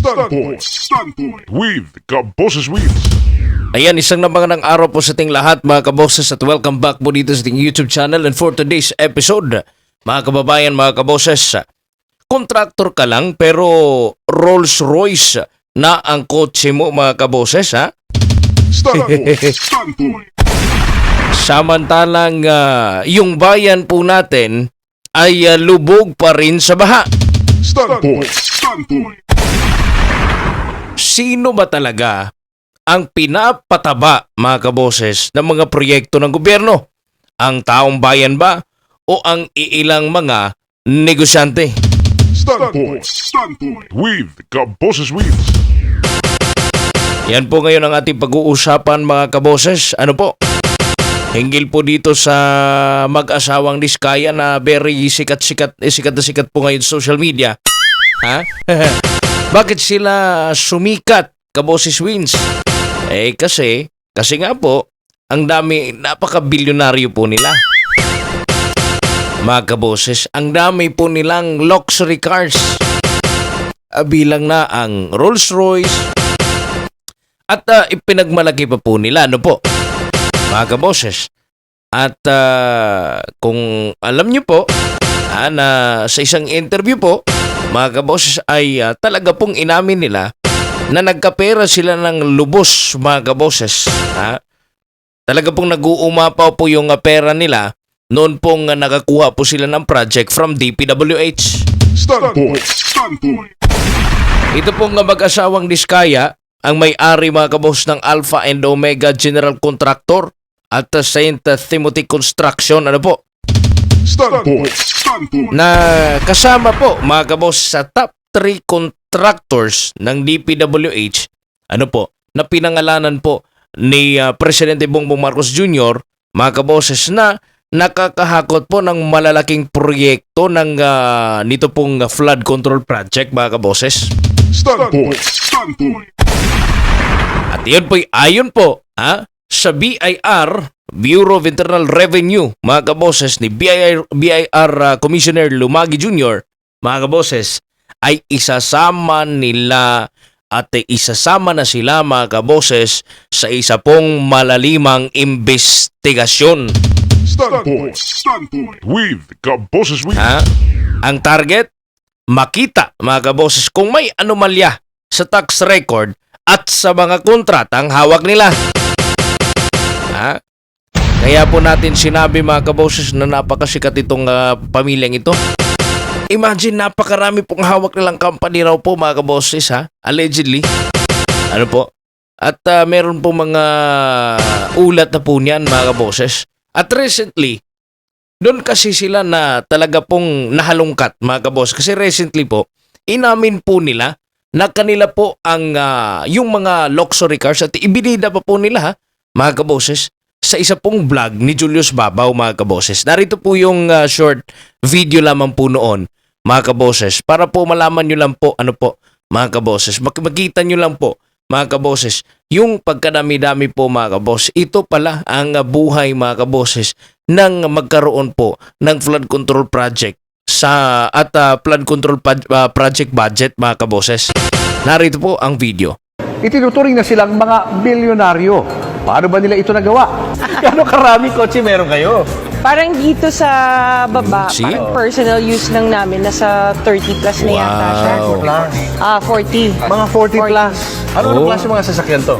Standpoint with Kaboses Wheels. Ayan, isang napagandang araw po sa ating lahat mga kaboses at welcome back po dito sa ating YouTube channel. And for today's episode, mga kababayan, mga kaboses, kontraktor ka lang pero Rolls Royce na ang kotse mo mga kaboses, ha? Standpoint. Samantalang yung bayan po natin ay lubog pa rin sa baha. Standpoint. Sino ba talaga ang pinapataba mga kaboses ng mga proyekto ng gobyerno? Ang taong bayan ba o ang iilang mga negosyante? Standpoint with Kaboses Wheels. Yan po ngayon ang ating pag-uusapan mga kaboses. Ano po? Hinggil po dito sa mag-asawang Diskaya na very sikat na sikat po ngayon sa social media. Ha? Bakit sila sumikat, Kaboses Wins? Kasi nga po, ang dami, napaka-bilyonaryo po nila. Mga kaboses, ang dami po nilang luxury cars. Bilang na ang Rolls Royce. At ipinagmalaki pa po nila, ano po? Mga kaboses. At kung alam nyo po, na sa isang interview po, mga kaboses ay talaga pong inamin nila na nagkapera sila ng lubos, mga kaboses. Talaga pong nag-uumapaw po yung pera nila noon pong nakakuha po sila ng project from DPWH. Standpoint. Ito pong mag-asawang Diskaya, ang may-ari mga kaboses ng Alpha and Omega General Contractor at Saint Timothy Construction, ano po? Standpoint. Na kasama po mga kabos sa top 3 contractors ng DPWH, ano po, na pinangalanan po ni Presidente Bongbong Marcos Jr., mga kaboses, na nakakahakot po ng malalaking proyekto ng nito pong flood control project, mga kaboses. Standpoint. At yun po, ayon po sa BIR, Bureau of Internal Revenue, mga kaboses, ni BIR Commissioner Lumagi Jr., mga kaboses, ay isasama na sila mga kaboses sa isa pong malalimang investigasyon. Standpoint with Kaboses Wheels. Ang target, makita mga kaboses kung may anomalya sa tax record at sa mga kontratang hawak nila. Kaya po natin sinabi mga kaboses na napakasikat itong pamilyang ito. Imagine, napakarami pong hawak nilang company raw po mga kaboses, allegedly. Ano po? At meron po mga ulat na po niyan mga kaboses. At recently, doon kasi sila na talaga pong nahalungkat mga kaboses. Kasi recently po, inamin po nila na kanila po ang yung mga luxury cars at ibinida pa po nila mga kaboses sa isa pong vlog ni Julius Babaw mga kaboses. Narito po yung short video lamang po noon mga kaboses para po malaman nyo lang po ano po mga kaboses. Makita nyo lang po mga kaboses yung pagkadami-dami po mga kaboses. Ito pala ang buhay mga kaboses ng magkaroon po ng flood control project at flood control project budget mga kaboses. Narito po ang video. Itinuturing na silang mga bilyonaryo. Paano ba nila ito nagawa? Gano'ng karami kotse meron kayo? Parang dito sa baba, See? parang personal use lang namin, nasa 30 plus na yata siya. Wow. 40. Mga 40 plus. Ano klase mga sasakyan to?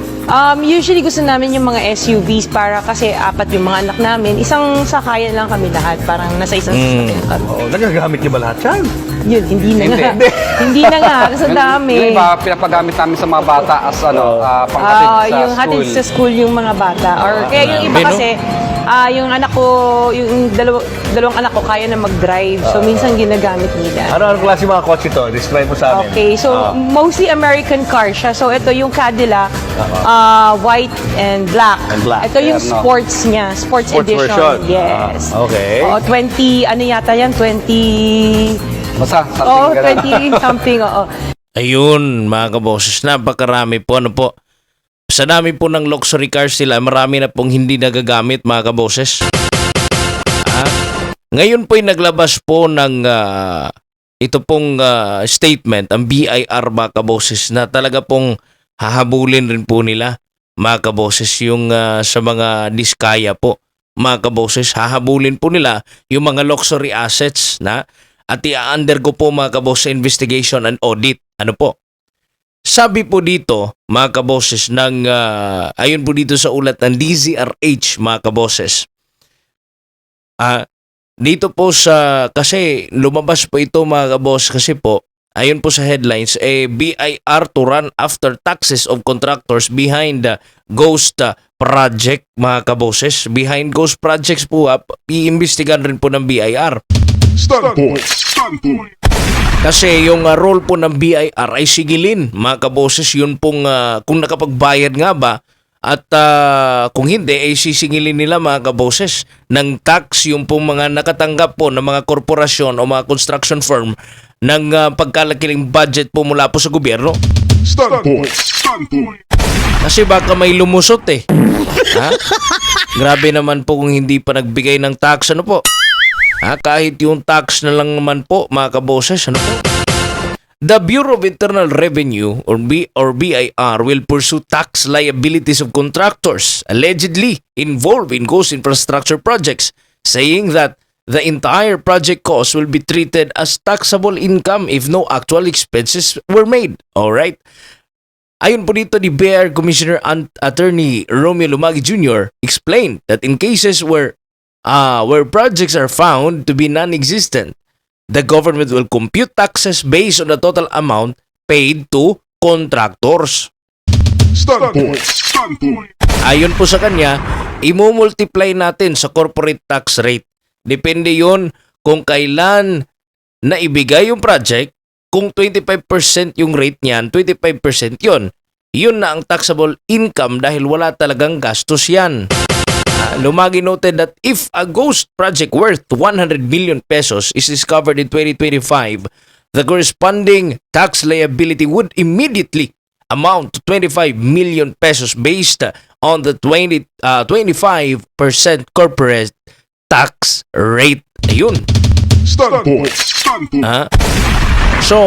Usually gusto namin yung mga SUVs para kasi apat yung mga anak namin. Isang sakayan lang kami lahat, parang nasa isang sasakyan kami. Oo, nagagamit niyo ba lahat yan? Yun, hindi na nga. Hindi. Hindi na nga, kasi dami. Yung iba, pinapagamit namin sa mga bata as panghatid sa Yung hatid school. sa school yung mga bata. Or kaya yung iba kasi, yung anak ko, yung dalawang anak ko kaya na mag-drive. So minsan ginagamit nila. Ano klase mga kotse to? Describe mo sa amin. Okay, so mostly American car siya. So ito yung Cadillac, white and black. And black. Ito yung Ayan, no? sports niya, sports edition. version. Yes. Okay. 20, ano yata yan? 20... Basta, Oo, something 20 something, oo. Ayun mga kaboses, napakarami po. Ano po? Sa dami po ng luxury cars sila, marami na pong hindi nagagamit mga kaboses. Ngayon po'y naglabas po ng ito pong statement, ang BIR mga kaboses, na talaga pong hahabulin rin po nila mga kaboses yung sa mga diskaya po mga kaboses. Hahabulin po nila yung mga luxury assets na at i-undergo po mga kaboses investigation and audit. Ano po? Sabi po dito mga kaboses ng ayon po dito sa ulat ng DZRH mga kaboses. Dito po sa, kasi lumabas po ito mga kabos, kasi po, ayon po sa headlines, BIR to run after taxes of contractors behind the ghost project mga kaboses. Behind ghost projects po, iimbestigan rin po ng BIR. Standpoint. Standpoint. Kasi yung role po ng BIR ay sigilin mga kaboses, yun pong kung nakapagbayad nga ba, at kung hindi, ay sisingilin nila mga kaboses ng tax yung pong mga nakatanggap po ng mga korporasyon o mga construction firm ng pagkalakiling budget po mula po sa gobyerno. Standpoint. Standpoint. Kasi baka may lumusot eh. Ha? Grabe naman po kung hindi pa nagbigay ng tax, ano po? Kahit yung tax na lang naman po mga kaboses, ano po? The Bureau of Internal Revenue or BIR will pursue tax liabilities of contractors allegedly involved in ghost infrastructure projects, saying that the entire project cost will be treated as taxable income if no actual expenses were made. Alright? Ayon po dito, the BIR Commissioner Attorney Romeo Lumagi Jr. explained that in cases where projects are found to be non-existent, the government will compute taxes based on the total amount paid to contractors. Standpoint. Standpoint. Ayon po sa kanya, imumultiply natin sa corporate tax rate. Depende yon kung kailan na ibigay yung project. Kung 25% yung rate niyan, 25% yon. Yun na ang taxable income dahil wala talagang gastos yan. Lumagi noted that if a ghost project worth 100 million pesos is discovered in 2025, the corresponding tax liability would immediately amount to 25 million pesos based on the 25% corporate tax rate. Ayun. Standpoint. Standpoint. So,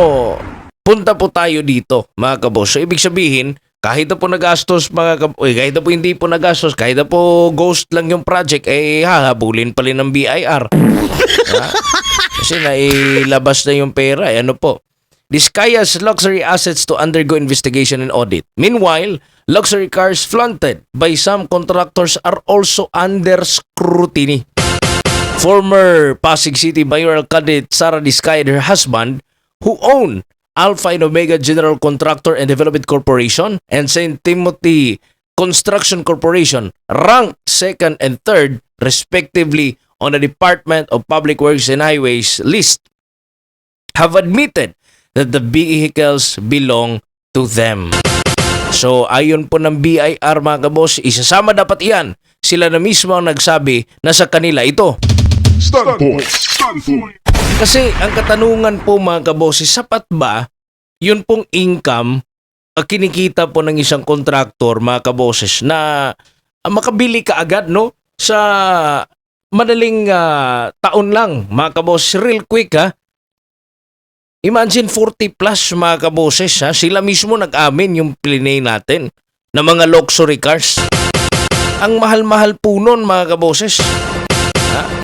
punta po tayo dito mga kabos. So, ibig sabihin, kahit na po nagastos kahit na po hindi po nagastos, kahit na po ghost lang yung project, hahabulin pa rin ng BIR. Kasi nailabas na yung pera. Ano po? Diskaya's luxury assets to undergo investigation and audit. Meanwhile, luxury cars flaunted by some contractors are also under scrutiny. Former Pasig City mayoral candidate Sara Diskaya and her husband, who own Alpha and Omega General Contractor and Development Corporation and St. Timothy Construction Corporation, ranked second and third respectively on the Department of Public Works and Highways list, have admitted that the vehicles belong to them. So ayon po ng BIR mga kabos, isasama dapat iyan. Sila na mismo ang nagsabi na sa kanila ito. Standpoint. Standpoint. Kasi ang katanungan po mga kaboses, sapat ba yun pong income kinikita po ng isang kontraktor mga kaboses na makabili ka agad no sa madaling taon lang mga kaboses, real quick ha. Imagine 40 plus mga kaboses ha, sila mismo nag-amin yung plinay natin na mga luxury cars. Ang mahal-mahal po nun mga kaboses.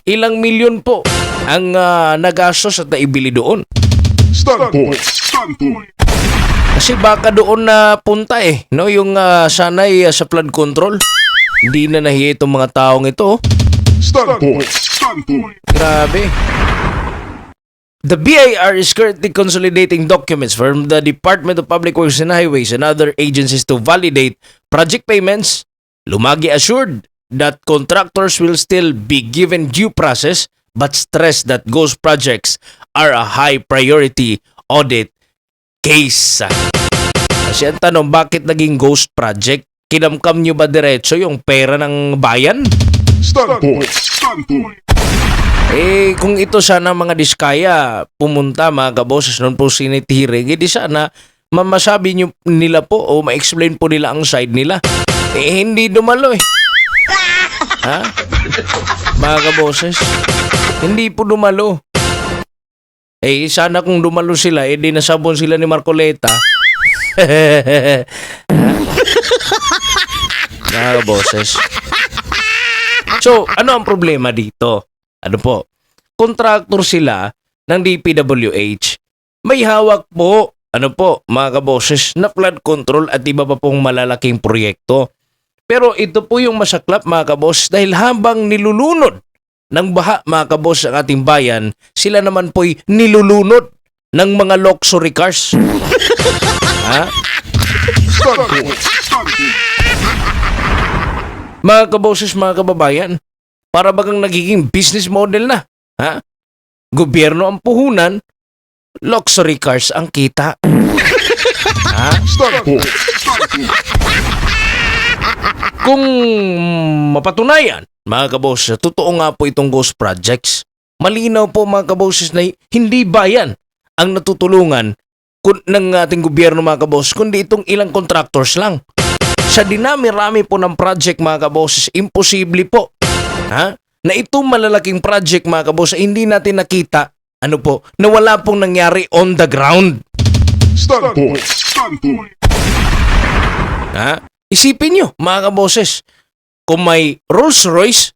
Ilang milyon po ang nagastos at naibili doon. Standpoint. Standpoint. Kasi baka doon na punta no? Yung sanay sa flood control. Hindi na nahiya itong mga taong ito. Standpoint. Standpoint. Grabe. The BIR is currently consolidating documents from the Department of Public Works and Highways and other agencies to validate project payments. Lumagi assured that contractors will still be given due process but stress that ghost projects are a high priority audit case. Kasi ang tanong, bakit naging ghost project? Kinamkam nyo ba diretso yung pera ng bayan? Standpoint. Standpoint. Kung ito sana mga diskaya pumunta mga kaboses noon po sinitiring, hindi sana mamasabi nila po o ma-explain po nila ang side nila. Hindi dumalo ha? Mga kaboses, hindi po dumalo. Eh, sana kung dumalo sila, eh di nasabon sila ni Marcoleta. Mga kaboses. So, ano ang problema dito? Ano po? Kontraktor sila ng DPWH. May hawak po, ano po, mga kaboses, na flood control at iba pa pong malalaking proyekto. Pero ito po yung masaklap, mga kaboses, dahil habang nilulunod ng baha, mga kaboses, ang ating bayan, sila naman po'y nilulunod ng mga luxury cars. Ha? Stunt Boys. Stunt Boys. Mga kaboses, mga kababayan, para bagang nagiging business model na. Ha? Gobyerno ang puhunan, luxury cars ang kita. Ha? Stunt Boys. Stunt Boys. Kung mapatunayan, mga kaboses, totoo nga po itong ghost projects. Malinaw po, mga kaboses, na hindi bayan ang natutulungan ng ating gobyerno, mga kaboses, kundi itong ilang contractors lang. Sa dinami-rami po ng project, mga kaboses, imposible po, ha? Na itong malalaking project, mga kaboses, hindi natin nakita, ano po, na wala pong nangyari on the ground. Stunt Boys. Stunt Boys. Ha? Isipin nyo, mga kaboses, kung may Rolls Royce,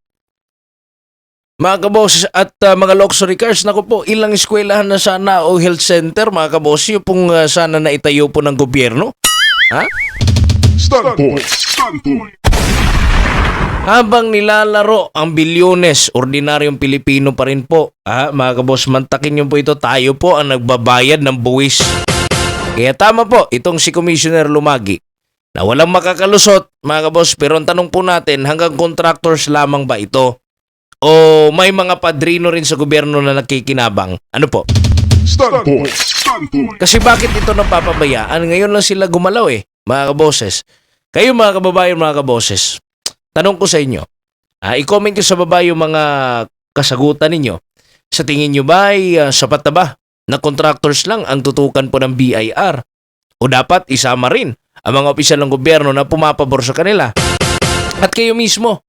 mga kaboses, at mga luxury cars, naku po, ilang eskwelahan na sana o health center, mga kaboses, yung pong sana na itayo po ng gobyerno. Ha? Stunt Boys. Stunt Boys. Habang nilalaro ang bilyones, ordinaryong Pilipino pa rin po. Mga kabos, mantakin nyo po ito, tayo po ang nagbabayad ng buwis. Kaya tama po, itong si Commissioner Lumagi, na walang makakalusot, mga kabos, pero ang tanong po natin, hanggang contractors lamang ba ito? O may mga padrino rin sa gobyerno na nakikinabang? Ano po? Stunt Boys. Stunt Boys. Kasi bakit ito napapabayaan? Ngayon lang sila gumalaw mga kaboses. Kayo, mga kababayan, mga kaboses, tanong ko sa inyo, i-comment nyo sa baba yung mga kasagutan ninyo. Sa tingin nyo ba ay sapat na ba na contractors lang ang tutukan po ng BIR? O dapat isama rin ang mga opisyal ng gobyerno na pumapabor sa kanila? At kayo mismo,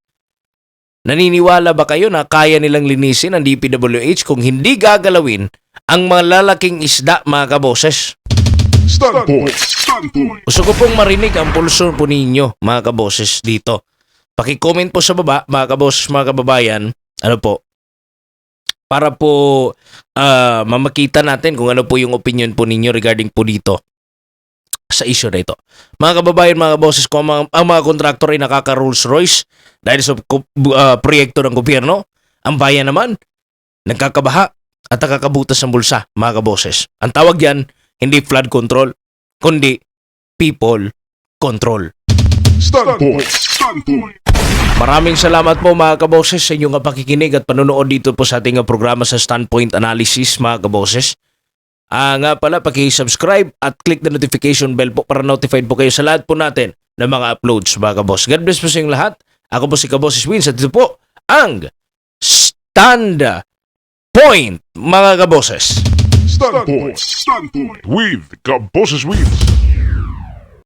naniniwala ba kayo na kaya nilang linisin ang DPWH kung hindi gagalawin ang mga lalaking isda, mga kaboses? Stunt Boys. Stunt Boys. Gusto ko pong marinig ang pulso po ninyo, mga kaboses, dito. Paki-comment po sa baba, mga kaboses, mga kababayan, ano po, para po mamakita natin kung ano po yung opinion po ninyo regarding po dito sa issue na ito. Mga kababayan, mga kaboses, kung ang mga kontraktor ay nakaka-Rolls Royce dahil sa proyekto ng gobyerno, ang bayan naman, nagkakabaha at nakakabutas ng bulsa, mga kaboses. Ang tawag yan, hindi flood control, kundi people control. Stunt Boys. Stunt Boys. Maraming salamat po, mga kaboses, sa inyong pakikinig at panonood dito po sa ating programa sa Standpoint Analysis, mga kaboses. Nga pala, paki-subscribe at click the notification bell po para notified po kayo sa lahat po natin ng mga uploads, mga kaboses. God bless po sa inyong lahat. Ako po si Kaboses Wins at ito po ang Stand Point, mga kaboses. Stunt Boys. Stunt Boys. With Kaboses Wins.